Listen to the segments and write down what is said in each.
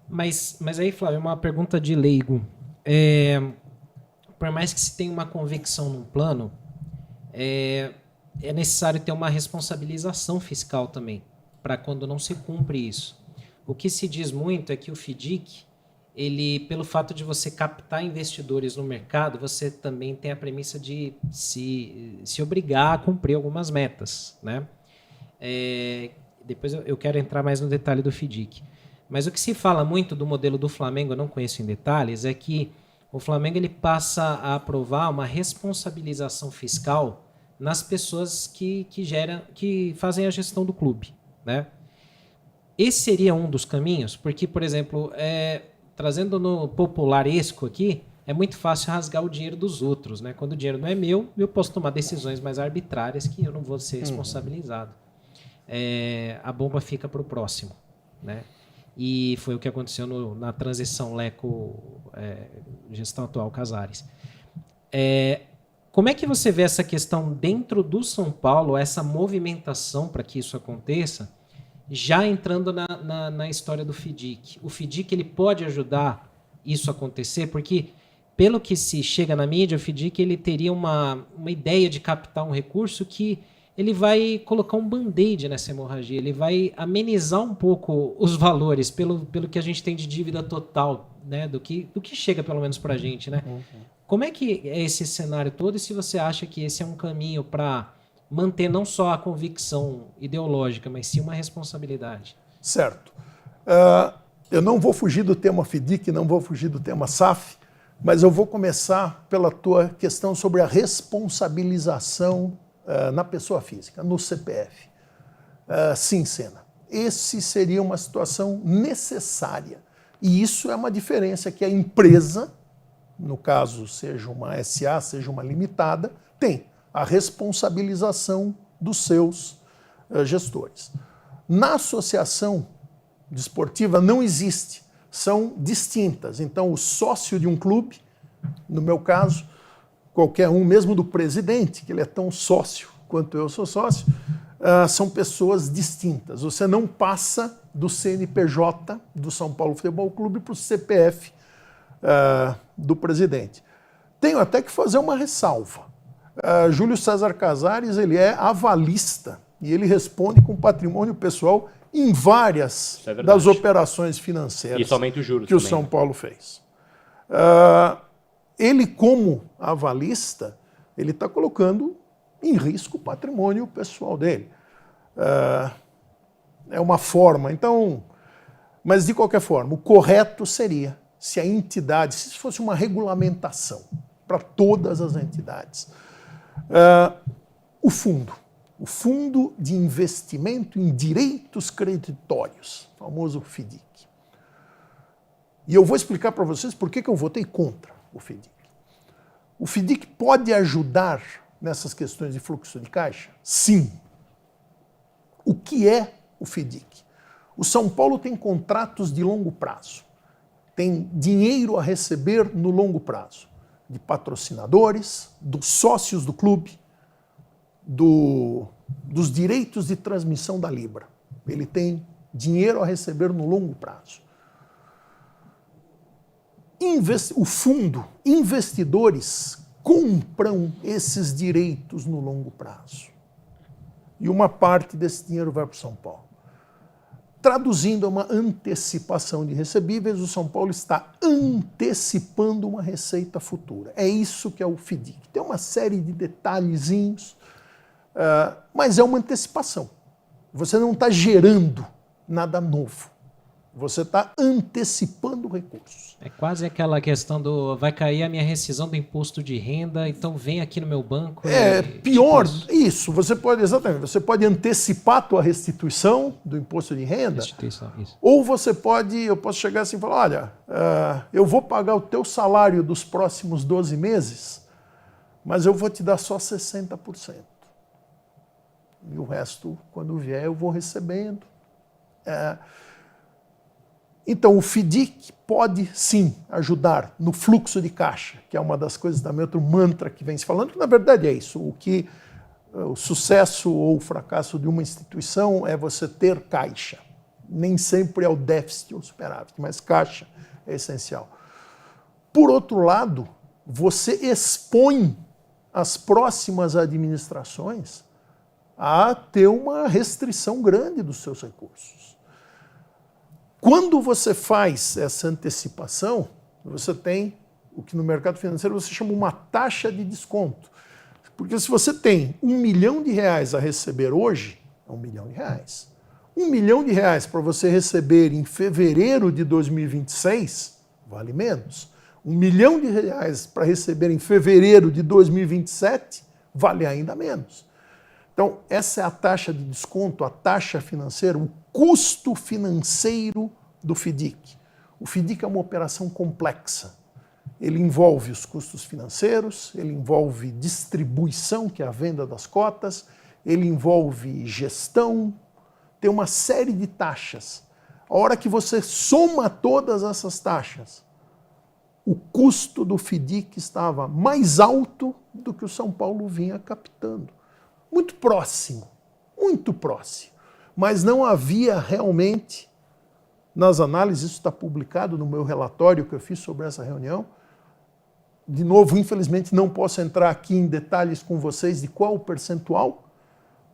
Mas aí, Flávio, uma pergunta de leigo. Por mais que se tenha uma convicção num plano, é necessário ter uma responsabilização fiscal também, para quando não se cumpre isso. O que se diz muito é que o FDIC, ele, pelo fato de você captar investidores no mercado, você também tem a premissa de se obrigar a cumprir algumas metas, né? Depois eu quero entrar mais no detalhe do FDIC. Mas o que se fala muito do modelo do Flamengo, eu não conheço em detalhes, é que o Flamengo ele passa a aprovar uma responsabilização fiscal nas pessoas que fazem a gestão do clube, né? Esse seria um dos caminhos, porque, por exemplo, trazendo no popularesco aqui, é muito fácil rasgar o dinheiro dos outros, né? Quando o dinheiro não é meu, eu posso tomar decisões mais arbitrárias que eu não vou ser responsabilizado. A bomba fica para o próximo, né? E foi o que aconteceu na transição gestão atual Casares. Como é que você vê essa questão dentro do São Paulo, essa movimentação para que isso aconteça, já entrando na história do FDIC? O FDIC ele pode ajudar isso a acontecer? Porque, pelo que se chega na mídia, o FDIC ele teria uma ideia de captar um recurso que ele vai colocar um band-aid nessa hemorragia, ele vai amenizar um pouco os valores pelo que a gente tem de dívida total, né? do que chega pelo menos para a gente, né? Como é que é esse cenário todo e se você acha que esse é um caminho para manter não só a convicção ideológica, mas sim uma responsabilidade? Certo. Eu não vou fugir do tema FDIC, não vou fugir do tema SAF, mas eu vou começar pela tua questão sobre a responsabilização na pessoa física, no CPF. Sim, Sena, esse seria uma situação necessária. E isso é uma diferença que a empresa, no caso seja uma SA, seja uma limitada, tem a responsabilização dos seus gestores. Na associação desportiva não existe, são distintas. Então, o sócio de um clube, no meu caso, qualquer um, mesmo do presidente, que ele é tão sócio quanto eu sou sócio, são pessoas distintas. Você não passa do CNPJ do São Paulo Futebol Clube para o CPF do presidente. Tenho até que fazer uma ressalva. Júlio César Casares ele é avalista e ele responde com patrimônio pessoal em várias das operações financeiras e somente o juros que o São Paulo fez. Ele, como avalista, ele está colocando em risco o patrimônio pessoal dele. É uma forma. Então, mas de qualquer forma, o correto seria se a entidade, se isso fosse uma regulamentação para todas as entidades, o fundo de investimento em direitos creditórios, famoso FDIC. E eu vou explicar para vocês por que eu votei contra o FDIC. O FDIC pode ajudar nessas questões de fluxo de caixa? Sim. O que é o FDIC? O São Paulo tem contratos de longo prazo, tem dinheiro a receber no longo prazo, de patrocinadores, dos sócios do clube, dos direitos de transmissão da Libra. Ele tem dinheiro a receber no longo prazo. O fundo, investidores compram esses direitos no longo prazo. E uma parte desse dinheiro vai para o São Paulo. Traduzindo a uma antecipação de recebíveis, o São Paulo está antecipando uma receita futura. É isso que é o FDIC. Tem uma série de detalhezinhos, mas é uma antecipação. Você não está gerando nada novo. Você está antecipando recursos. É quase aquela questão do vai cair a minha rescisão do imposto de renda, então vem aqui no meu banco. Pior, tipo isso. Você pode, exatamente, você pode antecipar a tua restituição do imposto de renda. Restituição, isso. Ou eu posso chegar assim e falar, olha, eu vou pagar o teu salário dos próximos 12 meses, mas eu vou te dar só 60%. E o resto, quando vier, eu vou recebendo. Então, o FDIC pode, sim, ajudar no fluxo de caixa, que é uma das coisas também, outro mantra que vem se falando, que na verdade é isso. O sucesso ou o fracasso de uma instituição é você ter caixa. Nem sempre é o déficit ou superávit, mas caixa é essencial. Por outro lado, você expõe as próximas administrações a ter uma restrição grande dos seus recursos. Quando você faz essa antecipação, você tem o que no mercado financeiro você chama uma taxa de desconto. Porque se você tem R$1 milhão a receber hoje, é R$1 milhão. R$1 milhão para você receber em fevereiro de 2026, vale menos. R$1 milhão para receber em fevereiro de 2027, vale ainda menos. Então, essa é a taxa de desconto, a taxa financeira, o custo financeiro do FIDIC. O FIDIC é uma operação complexa. Ele envolve os custos financeiros, ele envolve distribuição, que é a venda das cotas, ele envolve gestão, tem uma série de taxas. A hora que você soma todas essas taxas, o custo do FIDIC estava mais alto do que o São Paulo vinha captando. Muito próximo, mas não havia realmente, nas análises, isso está publicado no meu relatório que eu fiz sobre essa reunião. De novo, infelizmente, não posso entrar aqui em detalhes com vocês de qual o percentual,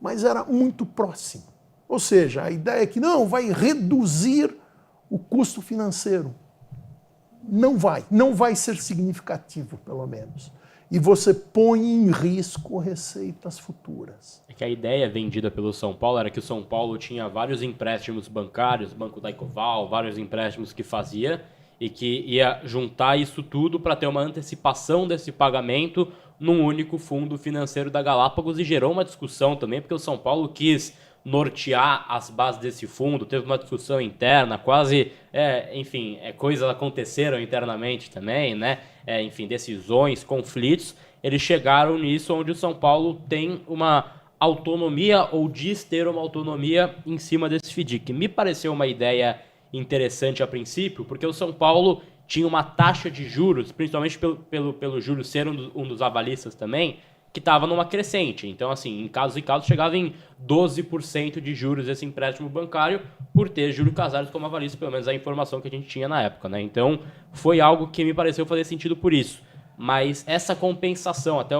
mas era muito próximo. Ou seja, a ideia é que não, vai reduzir o custo financeiro. Não vai ser significativo, pelo menos. E você põe em risco receitas futuras. É que a ideia vendida pelo São Paulo era que o São Paulo tinha vários empréstimos bancários, Banco da Ecoval, vários empréstimos que fazia, e que ia juntar isso tudo para ter uma antecipação desse pagamento num único fundo financeiro da Galápagos, e gerou uma discussão também, porque o São Paulo quis nortear as bases desse fundo, teve uma discussão interna, quase, enfim, coisas aconteceram internamente também, né? Enfim, decisões, conflitos, eles chegaram nisso onde o São Paulo tem uma autonomia, ou diz ter uma autonomia em cima desse FIDIC. Me pareceu uma ideia interessante a princípio, porque o São Paulo tinha uma taxa de juros, principalmente pelo juros ser um dos avalistas também, que estava numa crescente. Então, assim, em casos e casos, chegava em 12% de juros esse empréstimo bancário por ter Júlio Casares como avalista, pelo menos a informação que a gente tinha na época, né? Então, foi algo que me pareceu fazer sentido por isso. Mas essa compensação, até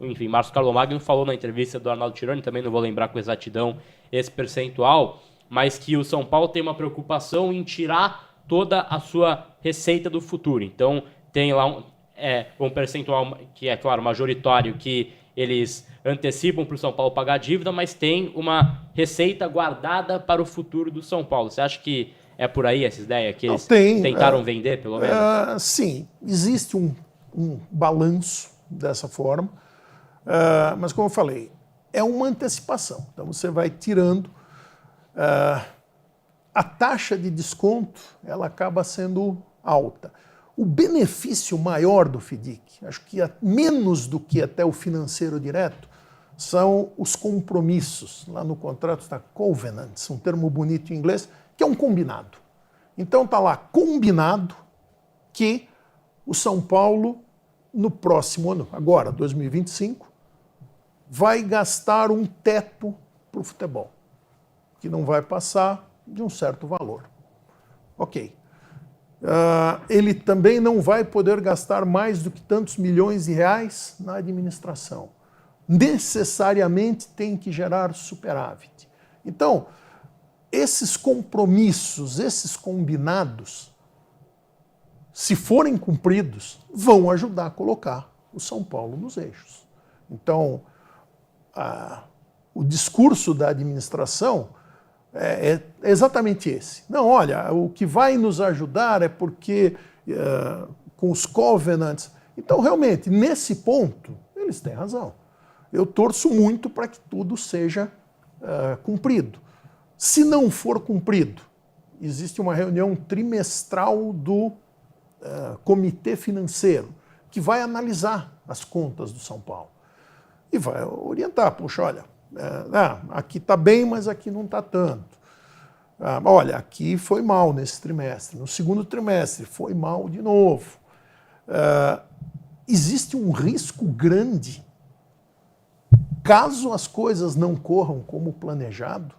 enfim, Márcio Carlo Magno falou na entrevista do Arnaldo Tironi, também não vou lembrar com exatidão esse percentual, mas que o São Paulo tem uma preocupação em tirar toda a sua receita do futuro. Então, tem lá um percentual que é, claro, majoritário, que eles antecipam para o São Paulo pagar a dívida, mas tem uma receita guardada para o futuro do São Paulo. Você acha que é por aí essa ideia que eles tentaram vender, pelo menos? Sim, existe um balanço dessa forma, mas como eu falei, é uma antecipação. Então você vai tirando. A taxa de desconto ela acaba sendo alta. O benefício maior do FIDIC, acho que menos do que até o financeiro direto, são os compromissos. Lá no contrato está covenants, um termo bonito em inglês, que é um combinado. Então está lá combinado que o São Paulo, no próximo ano, agora, 2025, vai gastar um teto para o futebol, que não vai passar de um certo valor. Ok. Ele também não vai poder gastar mais do que tantos milhões de reais na administração. Necessariamente tem que gerar superávit. Então, esses compromissos, esses combinados, se forem cumpridos, vão ajudar a colocar o São Paulo nos eixos. Então, o discurso da administração é exatamente esse. Não, olha, o que vai nos ajudar é porque com os covenants... Então, realmente, nesse ponto, eles têm razão. Eu torço muito para que tudo seja cumprido. Se não for cumprido, existe uma reunião trimestral do Comitê Financeiro, que vai analisar as contas do São Paulo e vai orientar. Puxa, olha, aqui está bem, mas aqui não está tanto. Olha, aqui foi mal nesse trimestre. No segundo trimestre foi mal de novo. Existe um risco grande, caso as coisas não corram como planejado,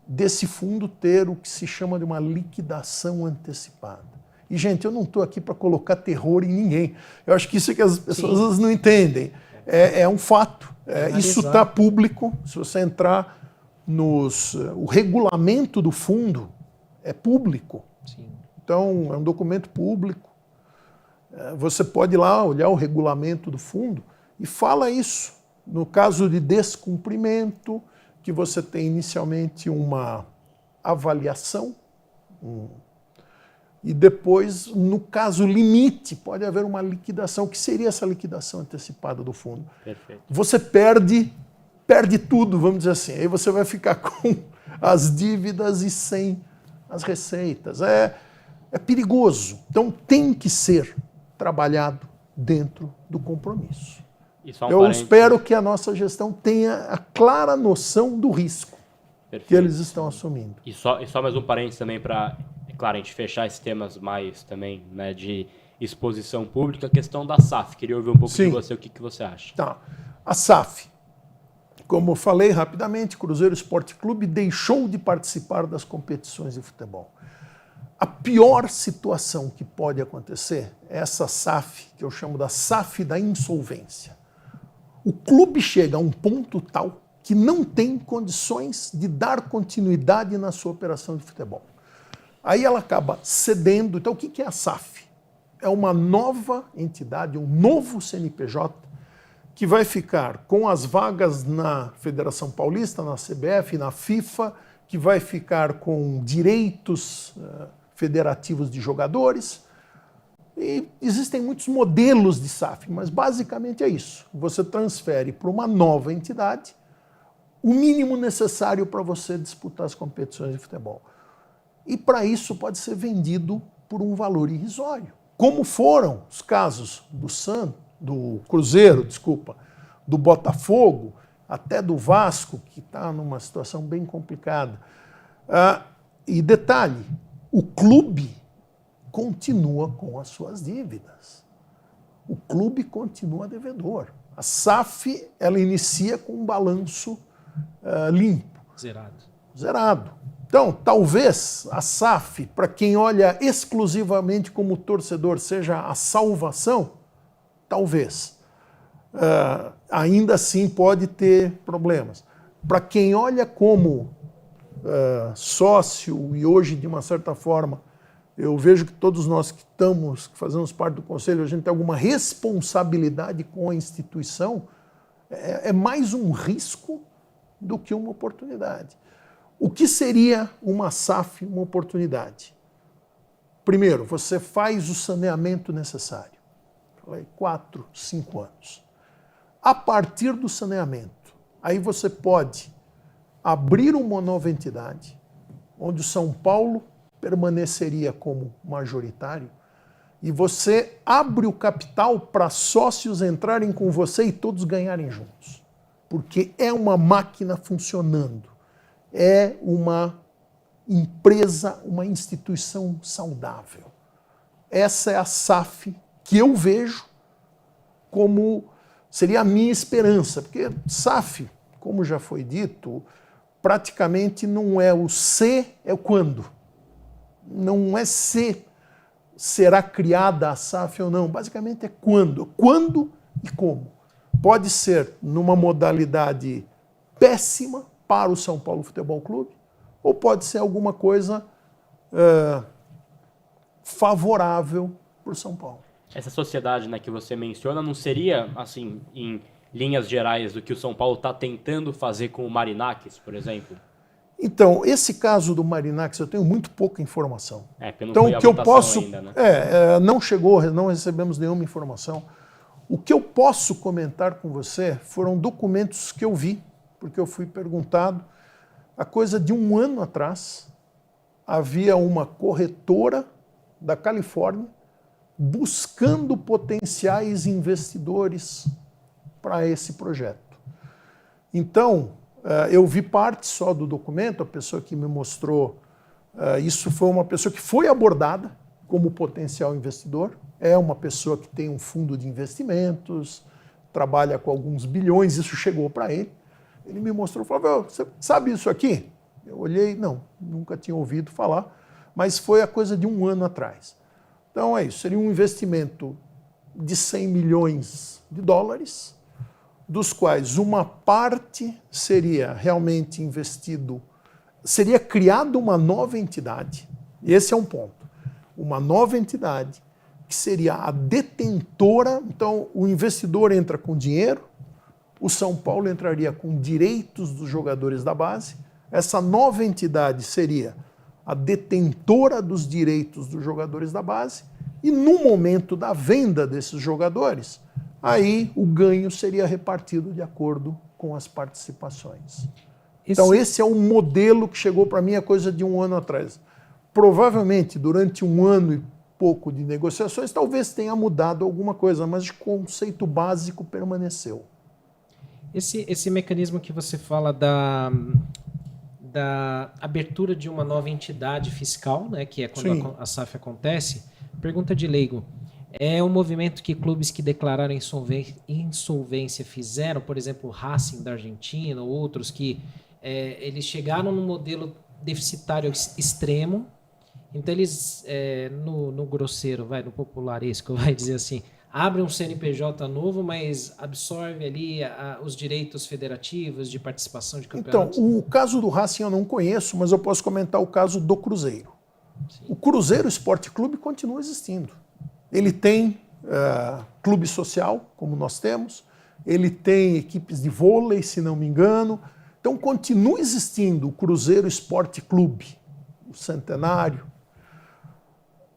desse fundo ter o que se chama de uma liquidação antecipada. E, gente, eu não estou aqui para colocar terror em ninguém. Eu acho que isso é que as pessoas não entendem. É um fato. Isso está público. Se você entrar o regulamento do fundo é público. Sim. Então, é um documento público. Você pode ir lá olhar o regulamento do fundo e fala isso. No caso de descumprimento, que você tem inicialmente uma avaliação, e depois, no caso limite, pode haver uma liquidação. O que seria essa liquidação antecipada do fundo? Perfeito. Você perde tudo, vamos dizer assim. Aí você vai ficar com as dívidas e sem as receitas. É perigoso. Então tem que ser trabalhado dentro do compromisso. Eu espero que a nossa gestão tenha a clara noção do risco que eles estão assumindo. E só mais um parênteses também para, claro, a gente fechar esses temas mais também, né, de exposição pública, a questão da SAF. Queria ouvir um pouco de você, o que você acha. Tá. A SAF, como eu falei rapidamente, Cruzeiro Esporte Clube deixou de participar das competições de futebol. A pior situação que pode acontecer é essa SAF, que eu chamo da SAF da insolvência. O clube chega a um ponto tal que não tem condições de dar continuidade na sua operação de futebol. Aí ela acaba cedendo. Então, o que é a SAF? É uma nova entidade, um novo CNPJ, que vai ficar com as vagas na Federação Paulista, na CBF, na FIFA, que vai ficar com direitos federativos de jogadores. E existem muitos modelos de SAF, mas basicamente é isso. Você transfere para uma nova entidade o mínimo necessário para você disputar as competições de futebol. E para isso pode ser vendido por um valor irrisório. Como foram os casos do Cruzeiro, do Botafogo, até do Vasco, que está numa situação bem complicada. E detalhe, o clube continua com as suas dívidas. O clube continua devedor. A SAF, ela inicia com um balanço limpo. Zerado. Então, talvez a SAF, para quem olha exclusivamente como torcedor, seja a salvação, talvez. Ainda assim pode ter problemas. Para quem olha como sócio, e hoje, de uma certa forma, eu vejo que todos nós que fazemos parte do conselho, a gente tem alguma responsabilidade com a instituição, é mais um risco do que uma oportunidade. O que seria uma SAF, uma oportunidade? Primeiro, você faz o saneamento necessário. Falei, 4, 5 anos. A partir do saneamento, aí você pode abrir uma nova entidade, onde o São Paulo permaneceria como majoritário, e você abre o capital para sócios entrarem com você e todos ganharem juntos. Porque é uma máquina funcionando. É uma empresa, uma instituição saudável. Essa é a SAF que eu vejo como seria a minha esperança. Porque SAF, como já foi dito, praticamente não é o se, é o quando. Não é se será criada a SAF ou não. Basicamente é quando. Quando e como. Pode ser numa modalidade péssima para o São Paulo Futebol Clube, ou pode ser alguma coisa favorável para o São Paulo. Essa sociedade, né, que você menciona não seria, assim, em linhas gerais, do que o São Paulo está tentando fazer com o Marinakis, por exemplo? Então, esse caso do Marinakis eu tenho muito pouca informação. Porque não então, foi o que eu posso ainda, né? Não chegou, não recebemos nenhuma informação. O que eu posso comentar com você foram documentos que eu vi, porque eu fui perguntado. Há coisa de 1 ano atrás, havia uma corretora da Califórnia buscando potenciais investidores para esse projeto. Então, eu vi parte só do documento, a pessoa que me mostrou isso foi uma pessoa que foi abordada como potencial investidor, é uma pessoa que tem um fundo de investimentos, trabalha com alguns bilhões, isso chegou para ele. Ele me mostrou, falou, você sabe isso aqui? Eu olhei, não, nunca tinha ouvido falar, mas foi a coisa de 1 ano atrás. Então é isso, seria um investimento de 100 milhões de dólares, dos quais uma parte seria realmente investido, seria criada uma nova entidade, esse é um ponto, uma nova entidade que seria a detentora, então o investidor entra com dinheiro, o São Paulo entraria com direitos dos jogadores da base, essa nova entidade seria a detentora dos direitos dos jogadores da base, e no momento da venda desses jogadores, aí o ganho seria repartido de acordo com as participações. Então esse é um modelo que chegou para mim a coisa de 1 ano atrás. Provavelmente durante 1 ano e pouco de negociações talvez tenha mudado alguma coisa, mas o conceito básico permaneceu. Esse mecanismo que você fala da abertura de uma nova entidade fiscal, né, que é quando a SAF acontece, pergunta de leigo, é um movimento que clubes que declararam insolvência fizeram, por exemplo, o Racing da Argentina, ou outros que eles chegaram num modelo deficitário extremo, então eles, no grosseiro, no popularesco, vai dizer assim, abre um CNPJ novo, mas absorve ali os direitos federativos de participação de campeonatos? Então, o caso do Racing eu não conheço, mas eu posso comentar o caso do Cruzeiro. Sim. O Cruzeiro Esporte Clube continua existindo. Ele tem clube social, como nós temos, ele tem equipes de vôlei, se não me engano. Então, continua existindo o Cruzeiro Esporte Clube, o Centenário.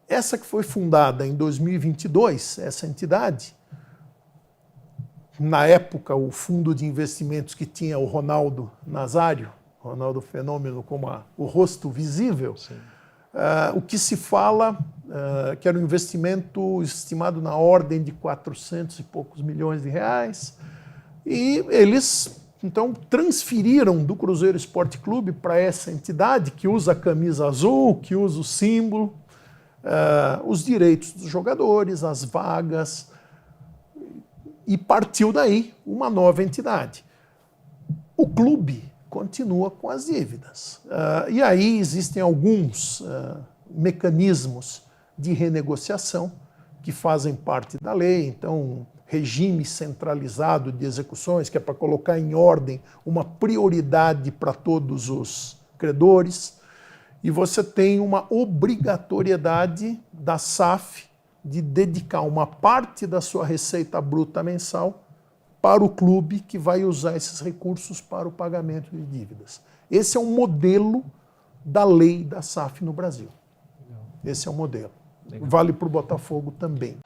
Essa que foi fundada em 2022, essa entidade, na época o fundo de investimentos que tinha o Ronaldo Nazário, Ronaldo Fenômeno como o rosto visível, o que se fala que era um investimento estimado na ordem de 400 e poucos milhões de reais, e eles então transferiram do Cruzeiro Esporte Clube para essa entidade que usa a camisa azul, que usa o símbolo, os direitos dos jogadores, as vagas, e partiu daí uma nova entidade. O clube continua com as dívidas. E aí existem alguns mecanismos de renegociação que fazem parte da lei, então regime centralizado de execuções, que é para colocar em ordem uma prioridade para todos os credores, e você tem uma obrigatoriedade da SAF de dedicar uma parte da sua receita bruta mensal para o clube que vai usar esses recursos para o pagamento de dívidas. Esse é um modelo da lei da SAF no Brasil. Esse é o modelo. Vale para o Botafogo também.